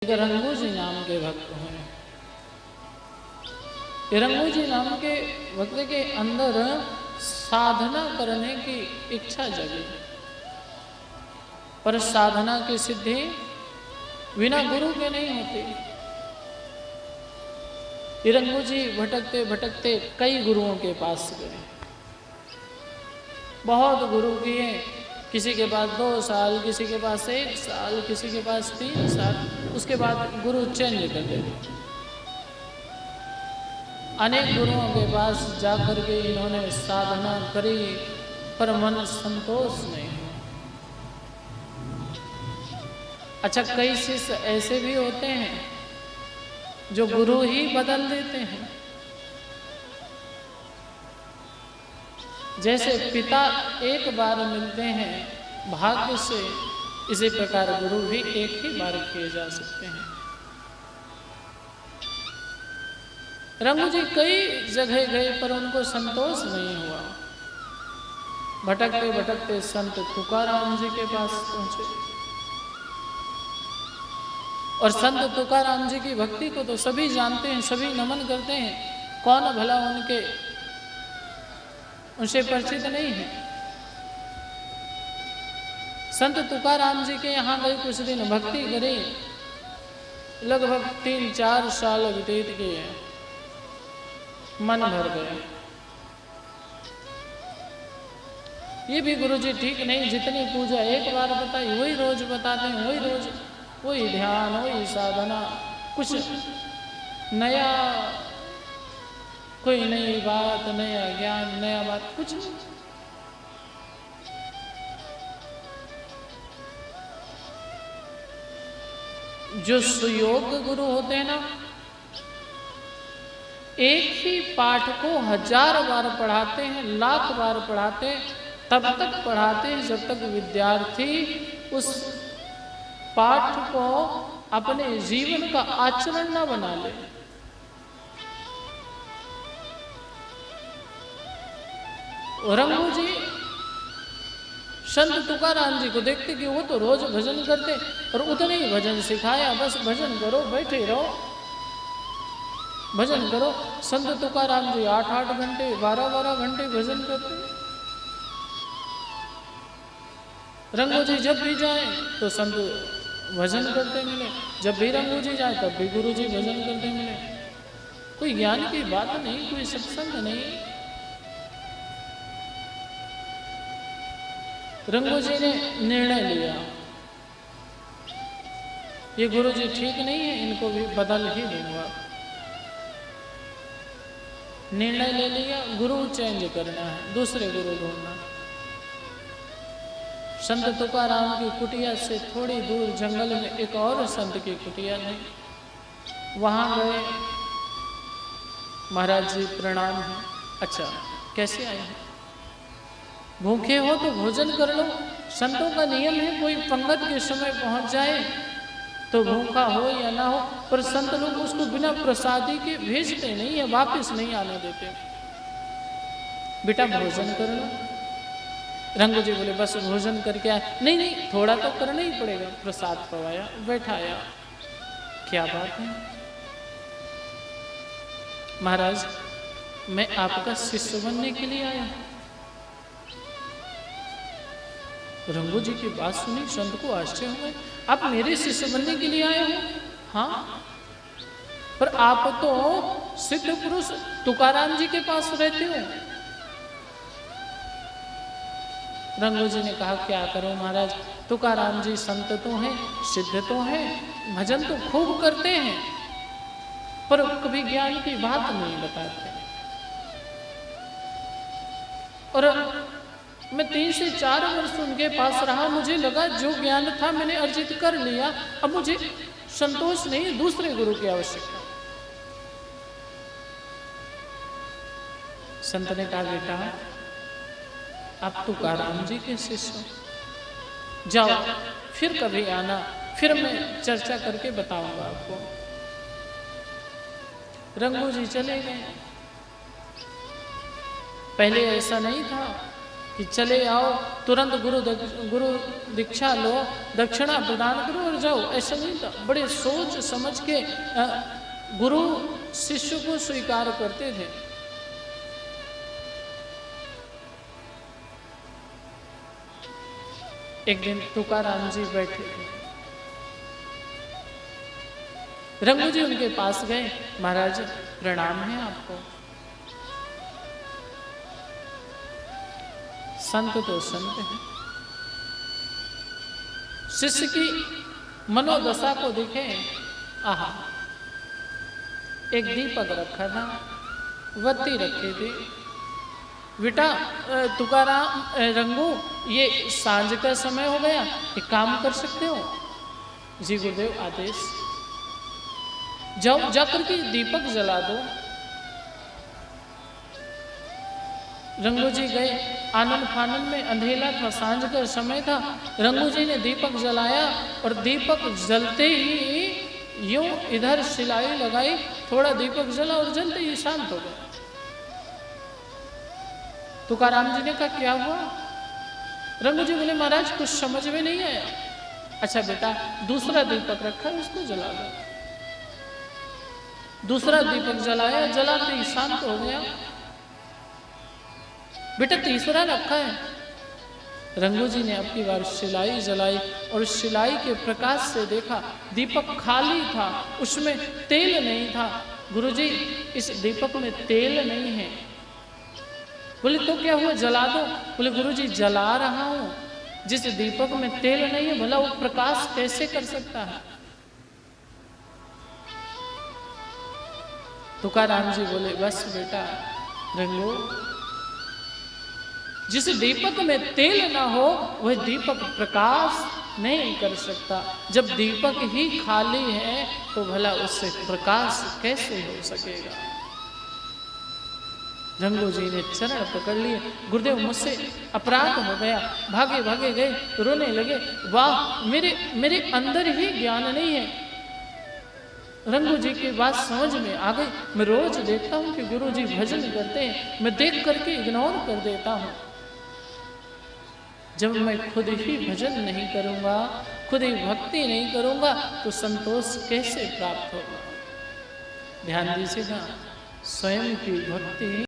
एक रंगू जी नाम के भक्त हैं। रंगू जी नाम के भक्त के अंदर साधना करने की इच्छा जगी, पर साधना की सिद्धि बिना गुरु के नहीं होती। रंगू जी भटकते भटकते कई गुरुओं के पास गए, बहुत गुरु किए, किसी के पास 2 साल, किसी के पास 1 साल, किसी के पास 3 साल, उसके बाद गुरु चेंज कर देते। अनेक गुरुओं के पास जाकर के इन्होंने साधना करी, पर मन संतोष नहीं हुआ। अच्छा, कई शिष्य ऐसे भी होते हैं जो गुरु ही बदल देते हैं। जैसे पिता एक बार मिलते हैं भाग्य से, इसी प्रकार गुरु भी एक ही बार किए जा सकते हैं। रंगू जी कई जगह गए पर उनको संतोष नहीं हुआ। भटकते भटकते संत तुकाराम जी के पास पहुंचे, और संत तुकाराम जी की भक्ति को तो सभी जानते हैं, सभी नमन करते हैं। कौन भला उनसे परिचित नहीं है। संत तुकाराम जी के यहाँ गए, कुछ दिन भक्ति करी, लगभग 3-4 साल व्यतीत किए, मन भर गया। ये भी गुरुजी ठीक नहीं, जितनी पूजा एक बार बताई वही रोज बताते हैं, वही रोज वही ध्यान, वही साधना, कुछ नया, कोई नई बात, नया ज्ञान, नया बात कुछ नहीं। जो सुयोग्य गुरु होते हैं ना, एक ही पाठ को 1000 बार पढ़ाते हैं, 1,00,000 बार पढ़ाते हैं, तब तक पढ़ाते हैं जब तक विद्यार्थी उस पाठ को अपने जीवन का आचरण न बना ले। रंगू जी संत तुकाराम जी को देखते कि वो तो रोज भजन करते, और उतने ही भजन सिखाया, बस भजन करो, बैठे रहो, भजन करो। संत तुकाराम जी 8-8 घंटे, 12-12 घंटे भजन करते। रंगू जी जब भी जाए तो संत भजन करते मिले, जब भी रंगू जी जाए तब भी गुरु जी भजन करते मिले। कोई ज्ञान की बात नहीं, कोई सत्संग नहीं। रंगू जी ने निर्णय लिया, ये गुरु जी ठीक नहीं है, इनको भी बदल ही दूंगा। निर्णय ले लिया, गुरु चेंज करना है, दूसरे गुरु ढूंढना। संत तुकाराम की कुटिया से थोड़ी दूर जंगल में एक और संत की कुटिया थी, वहां गए। महाराज जी प्रणाम है। अच्छा, कैसे आए हैं? भूखे हो तो भोजन कर लो। संतों का नियम है, कोई पंगत के समय पहुंच जाए तो भूखा हो या ना हो, पर संत लोग उसको बिना प्रसादी के भेजते नहीं है, वापस नहीं आने देते। बेटा भोजन कर लो। रंगू जी बोले बस भोजन करके आए। नहीं नहीं, थोड़ा तो करना ही पड़ेगा। प्रसाद पवाया, बैठाया। क्या बात है? महाराज, मैं आपका शिष्य बनने के लिए आया हूं। रंगू जी की बात सुनी, संत को आश्चर्य हुआ, आप मेरे शिष्य बनने के लिए आए हो? हाँ, पर आप तो सिद्ध पुरुष तुकाराम जी के पास रहते हो। रंगू जी ने कहा क्या करो महाराज, तुकाराम जी संत तो हैं, सिद्ध तो हैं, भजन तो खूब करते हैं, पर कभी ज्ञान की बात नहीं बताते। और मैं 3 से 4 वर्ष उनके पास रहा, मुझे लगा जो ज्ञान था मैंने अर्जित कर लिया, अब मुझे संतोष नहीं, दूसरे गुरु की आवश्यकता। संत ने कहा बेटा आप तुकाराम जी के शिष्य हो, जाओ फिर कभी आना, फिर मैं चर्चा करके बताऊंगा आपको। रंगू जी चले गए। पहले ऐसा नहीं था कि चले आओ, तुरंत गुरु दीक्षा लो, दक्षिणा प्रदान करो और जाओ, ऐसा नहीं था। बड़े सोच समझ के गुरु शिष्य को स्वीकार करते थे। एक दिन तुकाराम जी बैठे थे, रंगू जी उनके पास गए, महाराज प्रणाम है आपको। संत तो संत है, शिष्य की मनोदशा को देखे। आहा, एक दीपक रखा था, बत्ती रखी थी। बेटा तुकाराम, रंगू, ये सांझ का समय हो गया, एक काम कर सकते हो? जी गुरुदेव, आदेश। जाओ, जाकर के दीपक जला दो। रंगू जी गए, आनंद फानंद में, अंधेला था, सांझ का समय था। रंगू जी ने दीपक जलाया और दीपक जलते ही यूं इधर सिलाई लगाई, थोड़ा दीपक जला और जलते ही शांत हो गया। तुकाराम जी ने कहा क्या हुआ? रंगू जी बोले महाराज कुछ समझ में नहीं आया। अच्छा बेटा, दूसरा दीपक रखा है, उसको जला दो। दूसरा दीपक जलाया, जलाते ही शांत हो गया। बेटा तीसरा रखा है। रंगू जी ने अपनी बार सिलाई जलाई और सिलाई के प्रकाश से देखा दीपक खाली था, उसमें तेल नहीं था। गुरुजी, इस दीपक में तेल नहीं है। बोले तो क्या हुआ, जला दो। बोले गुरुजी जला रहा हूं, जिस दीपक में तेल नहीं है भला वो प्रकाश कैसे कर सकता है? तुकाराम जी बोले बस बेटा रंगू, जिस दीपक में तेल ना हो वह दीपक प्रकाश नहीं कर सकता। जब दीपक ही खाली है तो भला उससे प्रकाश कैसे हो सकेगा? रंगू जी ने चरण पकड़ लिए, गुरुदेव मुझसे अपराध हो गया। भागे भागे गए, रोने लगे, वाह मेरे अंदर ही ज्ञान नहीं है। रंगू जी की बात समझ में आ गई। मैं रोज देखता हूँ कि गुरु जी भजन करते हैं, मैं देख करके इग्नोर कर देता हूँ। जब मैं खुद ही भजन नहीं करूँगा, खुद ही भक्ति नहीं करूँगा तो संतोष कैसे प्राप्त होगा? ध्यान दीजिएगा, स्वयं की भक्ति